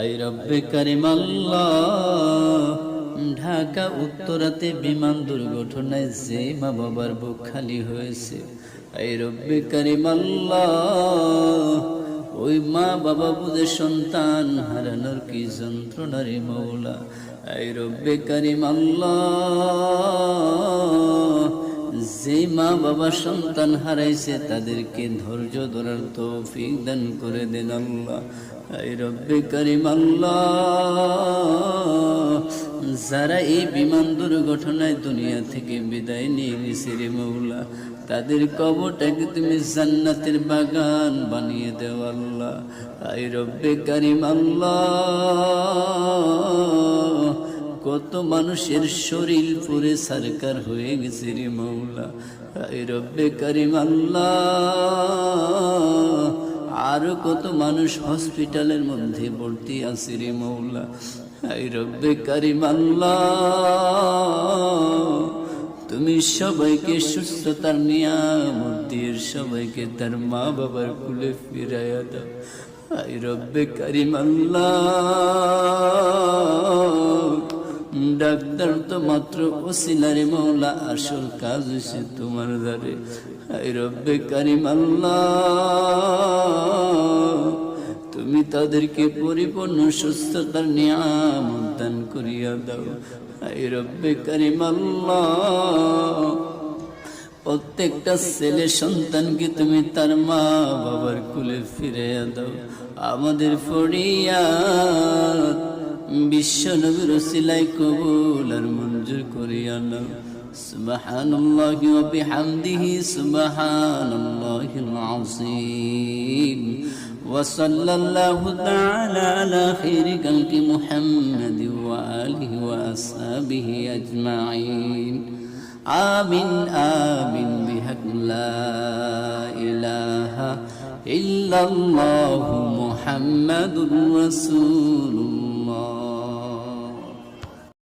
I রব্বে কারিম আল্লাহ, ঢাকা উত্তরাতে বিমান দুর্ঘটনায় যে মা বাবার বুক খালি হয়েছে, আই রব্বে কারিম আল্লাহ, ওই মা বাবা বুঝে সন্তান হারানোর কি যন্ত্রণারে মৌলা। আই রব্বে কারিম আল্লাহ, যে মা বাবা সন্তান হারাইছে তাদেরকে ধৈর্য ধরার তৌফিক দান করে দেন আল্লাহ। আই রব্বে কারিম আল্লাহ, যারা এই বিমান দুর্ঘটনায় দুনিয়া থেকে বিদায় নিয়ে গেছে রে মৌলা, তাদের কবরটাকে তুমি জান্নাতের বাগান বানিয়ে দেও আল্লাহ। আই রব্বে কারিম আল্লাহ, কত মানুষের শরীর পুরে সরকার হয়ে গেছে রে মৌলা। আই রব্বে কারিম আল্লাহ, আরো কত মানুষ হসপিটালের মধ্যে ভর্তি আছে রে মৌলা। আই রব্বে কারিম আল্লাহ, তুমি সবাইকে সুস্থতার নিয়ামত দিয়ে সবাইকে তার মা বাবার কুলে ফিরাইয়া দাও। আই রব্বে কারিম আল্লাহ, ডাক্তার তো মাত্র ওসিলারে মৌলা, আসল কাজ হইছে তোমার দ্বারে। আই রব্বে কারিম আল্লাহ, তুমি তাদেরকে পরিপূর্ণ সুস্থতার নিয়ামত দান করিয়া দাও। আই রব্বে কারিম আল্লাহ, প্রত্যেকটা ছেলে সন্তানকে তুমি তার মা বাবার কুলে ফিরাইয়া দাও। আমাদের ফরিয়াদ বিশ্ব নবীর ওসিলায় কবুল আর মঞ্জুর করিয়া নাও। সুবহানাল্লাহি ওয়া বিহামদিহি সুবহানাল্লাহিল আযীম। ওয়া সাল্লাল্লাহু তাআলা আলা খাইরি খালকি মুহাম্মাদ ওয়া আলিহি ওয়া আসহাবিহি আজমাইন। আমিন আমিন বিহাক লা ইলাহা ইল্লাল্লাহু মুহাম্মাদুর রাসূলুল্লাহ।